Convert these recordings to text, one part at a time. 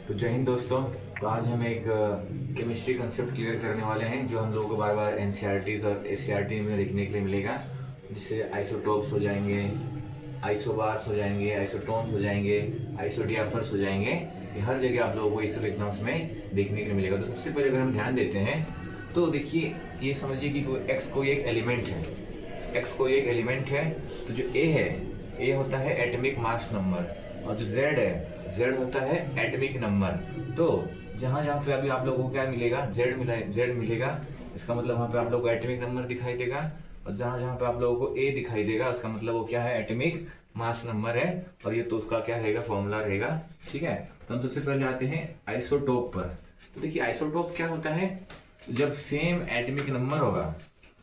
तो जय हिंद दोस्तों। तो आज हम एक केमिस्ट्री कंसेप्ट क्लियर करने वाले हैं जो हम लोगों को बार बार एनसीईआरटीज और एससीईआरटी में लिखने के लिए मिलेगा। जिससे आइसोटोप्स हो जाएंगे, आइसोबार्स हो जाएंगे, आइसोटोन्स हो जाएंगे, आइसोडियाफर्स हो जाएंगे। ये हर जगह आप लोगों को इस एग्जाम्स में देखने के लिए मिलेगा। तो सबसे पहले अगर हम ध्यान देते हैं तो देखिए, ये समझिए कि एक्स कोई एक एलिमेंट है, एक्स कोई एक एलिमेंट है। तो जो ए है, ए होता है एटॉमिक मास नंबर, और जो जेड है, जेड होता है एटॉमिक नंबर। तो जहाँ जहाँ पे अभी आप लोगों को क्या मिलेगा, जेड मिलेगा, इसका मतलब वहाँ पे आप लोगों को एटॉमिक नंबर दिखाई देगा। और जहाँ जहाँ पे आप लोगों को ए दिखाई देगा, उसका मतलब वो क्या है, एटॉमिक मास नंबर है। और ये तो उसका क्या रहेगा, फॉर्मूला रहेगा। ठीक है, तो हम सबसे पहले आते हैं आइसोटोप पर। तो देखिए आइसोटोप क्या होता है, जब सेम एटॉमिक नंबर होगा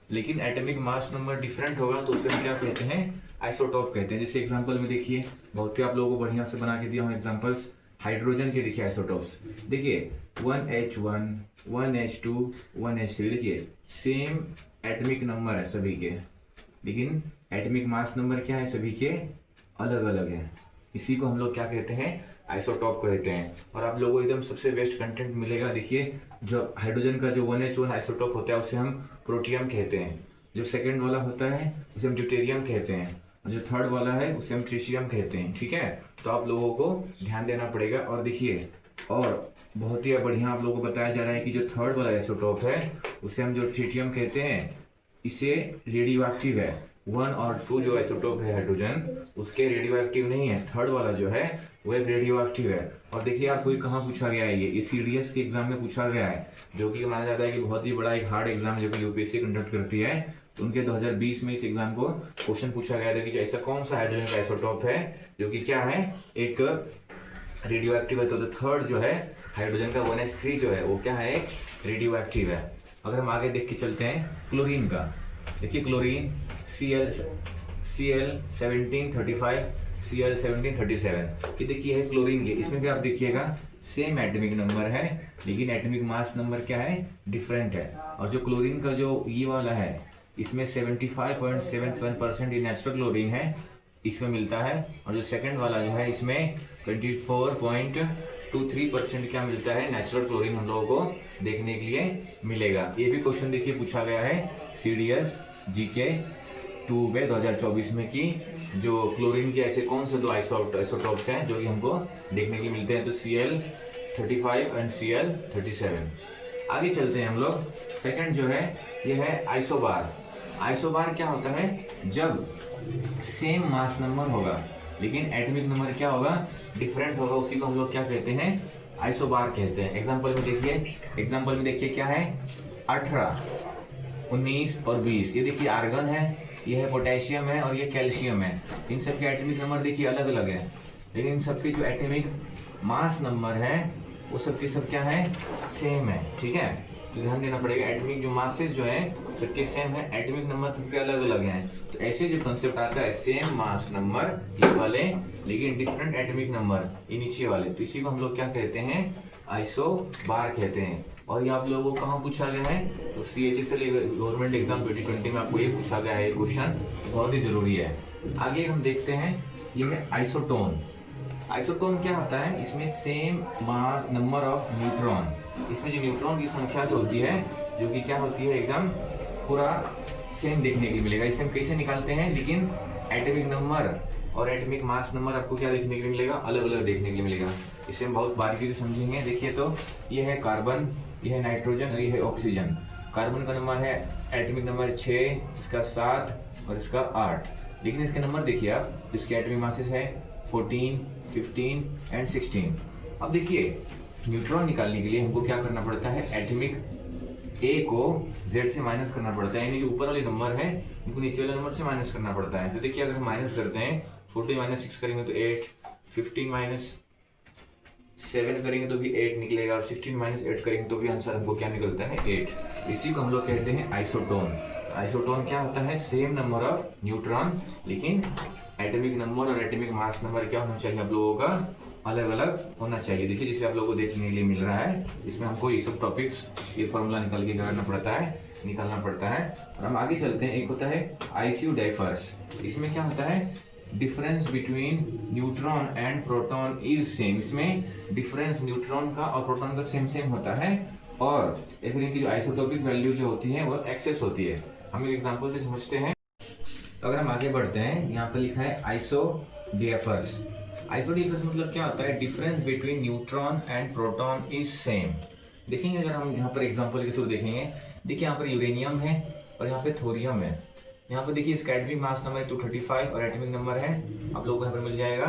लेकिन एटॉमिक मास नंबर डिफरेंट होगा तो उसे हम क्या कहते हैं, आइसोटोप कहते हैं। जैसे एग्जांपल में देखिए, बहुत ही आप लोगों को बढ़िया से बना के दिया हूँ एग्जांपल्स हाइड्रोजन के। देखिए आइसोटोप्स, देखिए 1H1, 1H2, 1H3। देखिए सेम एटॉमिक नंबर है सभी के, लेकिन एटॉमिक मास नंबर क्या है, सभी के अलग अलग है। इसी को हम लोग क्या कहते हैं, आइसोटॉप कहते हैं। और आप लोगों को एकदम सबसे बेस्ट कंटेंट मिलेगा। देखिए जो हाइड्रोजन का जो 1H1 आइसोटॉप होता है उसे हम प्रोटियम कहते हैं। जो सेकंड वाला होता है उसे हम ड्यूटेरियम कहते हैं, और जो थर्ड वाला है उसे हम ट्रिशियम कहते हैं। ठीक है, तो आप लोगों को ध्यान देना पड़ेगा। और देखिए, और बहुत ही बढ़िया आप लोगों को बताया जा रहा है कि जो थर्ड वाला आइसोटॉप है उसे हम जो ट्रिटियम कहते हैं, इसे रेडियो एक्टिव है। 1 और 2 जो आइसोटोप है हाइड्रोजन, उसके रेडियो एक्टिव नहीं है। थर्ड वाला जो है वो एक रेडियो एक्टिव है। और देखिए आपको ये कहाँ पूछा गया है, ये सीडीएस के एग्जाम में पूछा गया है, जो कि माना जाता है कि बहुत ही बड़ा एक हार्ड एग्जाम जो कि यूपीएससी कंडक्ट करती है। तो उनके 2020 में इस एग्जाम को क्वेश्चन पूछा गया था कि ऐसा कौन सा हाइड्रोजन का आइसोटोप है जो कि क्या है, एक रेडियो एक्टिव है। तो थर्ड जो है हाइड्रोजन का 1H3 जो है वो क्या है, एक रेडियो एक्टिव है। अगर हम आगे देख के चलते हैं क्लोरीन का, देखिए क्लोरीन Cl1735, Cl1737, ये देखिए है क्लोरीन के। इसमें भी आप देखिएगा सेम एटॉमिक नंबर है, लेकिन एटॉमिक मास नंबर क्या है, डिफरेंट है। और जो क्लोरीन का जो ये वाला है, इसमें 75.77% ये नेचुरल क्लोरीन है, इसमें मिलता है। और जो सेकंड वाला जो है, इसमें 24.23% क्या मिलता है, नेचुरल क्लोरीन हम लोगों को देखने के लिए मिलेगा। ये भी क्वेश्चन देखिए पूछा गया है सीडीएस जीके 2 में 2024 में, कि जो क्लोरीन के ऐसे कौन से दो आइसोटोप्स हैं जो कि हमको देखने के लिए मिलते हैं। तो Cl35 एंड Cl37। आगे चलते हैं हम लोग। सेकंड जो है ये है आइसोबार। आइसोबार क्या होता है, जब सेम मास नंबर होगा लेकिन एटॉमिक नंबर क्या होगा, डिफरेंट होगा, उसी को हम लोग क्या कहते हैं, आइसोबार कहते हैं। एग्जांपल में देखिए क्या है, 18, 19 और 20। ये देखिए आर्गन है, ये है पोटेशियम है, और ये कैल्शियम है। इन सब के एटॉमिक नंबर देखिए अलग अलग है, लेकिन इन सबके जो एटॉमिक मास नंबर है वो सबके सब क्या है, सेम है। ठीक है, तो ध्यान देना पड़ेगा, एटॉमिक जो मासेस जो है सबके सेम है, एटॉमिक नंबर सबके अलग अलग हैं। तो ऐसे जो कंसेप्ट आता है, सेम मास नंबर ये वाले लेकिन डिफरेंट एटॉमिक नंबर ये नीचे वाले, तो इसी को हम लोग क्या कहते हैं, आइसोबार कहते हैं। और ये आप लोगों को कहाँ पूछा गया है, तो CHSL गवर्नमेंट एग्जाम 2020 में आपको ये पूछा गया है, ये क्वेश्चन बहुत ही जरूरी है। आगे हम देखते हैं, ये है आइसोटोन। आइसोटोन क्या होता है, इसमें सेम नंबर ऑफ न्यूट्रॉन, इसमें जो न्यूट्रॉन की संख्या जो होती है, जो कि क्या होती है, एकदम पूरा सेम देखने के लिए मिलेगा। इसे हम कैसे निकालते हैं, लेकिन एटॉमिक नंबर और एटॉमिक मास नंबर आपको क्या देखने के लिए मिलेगा, अलग अलग देखने के लिए मिलेगा। इसे हम बहुत बारीकी से समझेंगे। देखिए तो ये है कार्बन, ये है नाइट्रोजन और ये है ऑक्सीजन। कार्बन का नंबर है एटॉमिक नंबर 6, इसका 7 और इसका 8। लेकिन इसके नंबर देखिए आप, इसके एटॉमिक मासेस है 14, 15 एंड 16। अब देखिए न्यूट्रॉन निकालने के लिए हमको क्या करना पड़ता है, एटॉमिक ए को जेड से माइनस करना पड़ता है, यानी जो ऊपर वाले नंबर है उनको नीचे वाले नंबर से माइनस करना पड़ता है। तो देखिए अगर हम माइनस करते हैं, 40 - 6 करेंगे तो 8, 15 - 7 करेंगे तो भी 8 निकलेगा, और 16 - 8 करेंगे तो भी आंसर हमको क्या निकलता है, 8। इसी को हम लोग कहते हैं आइसोटोन। आइसोटोन क्या होता है, सेम नंबर ऑफ न्यूट्रॉन, लेकिन एटॉमिक नंबर और एटॉमिक मास नंबर क्या होना चाहिए आप लोगों का, अलग अलग होना चाहिए। देखिए जिसे आप लोगों को देखने के लिए मिल रहा है, इसमें हमको ये सब टॉपिक्स, ये फॉर्मूला निकाल के करना पड़ता है, निकालना पड़ता है। और हम आगे चलते हैं, एक होता है आइसोडाइफर्स। इसमें क्या होता है, difference between neutron and proton is same, इसमें डिफरेंस न्यूट्रॉन का और प्रोटॉन का सेम सेम होता है, और फिर इनकी जो आइसोटोपिक वैल्यू जो होती है वो एक्सेस होती है। हम एक एग्जांपल से समझते हैं। तो अगर हम आगे बढ़ते हैं, यहाँ पर लिखा है आइसोडिएफर्स। आइसोडिएफर्स मतलब क्या होता है, difference between neutron and proton is same. देखेंगे अगर हम यहाँ पर एग्जांपल के थ्रू देखेंगे, देखिए यहाँ पर यूरेनियम है और यहाँ पे थोरियम है। यहाँ पर देखिए इसका एटॉमिक मास नंबर है 235 और एटॉमिक नंबर है आप लोगों को यहाँ पर मिल जाएगा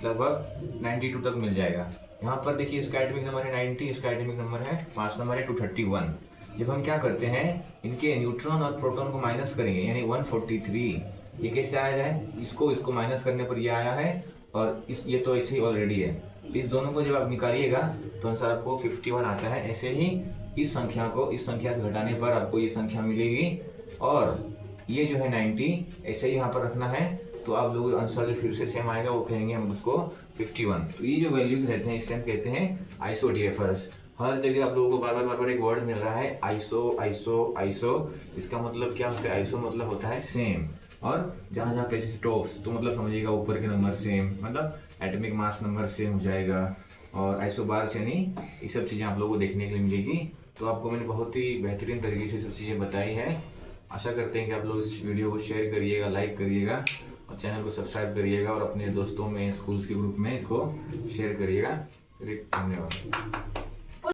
लगभग 92 तक मिल जाएगा। यहाँ पर देखिए इसका एटॉमिक नंबर है 90, इसका एटॉमिक नंबर है मास नंबर है 231। जब हम क्या करते हैं, इनके न्यूट्रॉन और प्रोटॉन को माइनस करेंगे यानी 143, ये कैसे आया जाए, इसको माइनस करने पर ये आया है, और ये तो ऐसे ही ऑलरेडी है। इस दोनों को जब आप निकालिएगा तो आंसर आपको 51 आता है। ऐसे ही इस संख्या को इस संख्या से घटाने पर आपको ये संख्या मिलेगी, और ये जो है 90 ऐसे ही यहाँ पर रखना है, तो आप लोग आंसर जो फिर से सेम आएगा वो कहेंगे हम उसको 51। तो ये जो वैल्यूज रहते हैं इसे हम कहते हैं आइसोडिएफर्स। हर जगह आप लोगों को बार बार एक वर्ड मिल रहा है आइसो आइसो आइसो। इसका मतलब क्या होता है, आइसो मतलब होता है सेम, और जहाँ जहाँ पे टॉप्स तो मतलब समझिएगा ऊपर के नंबर सेम, मतलब एटॉमिक मास नंबर सेम हो जाएगा, और आइसो बार यानी ये सब चीज़ें आप लोगों को देखने के लिए मिलेगी। तो आपको मैंने बहुत ही बेहतरीन तरीके से सब चीज़ें बताई है। आशा करते हैं कि आप लोग इस वीडियो को शेयर करिएगा, लाइक करिएगा, और चैनल को सब्सक्राइब करिएगा, और अपने दोस्तों में स्कूल्स के ग्रुप में इसको शेयर करिएगा। धन्यवाद।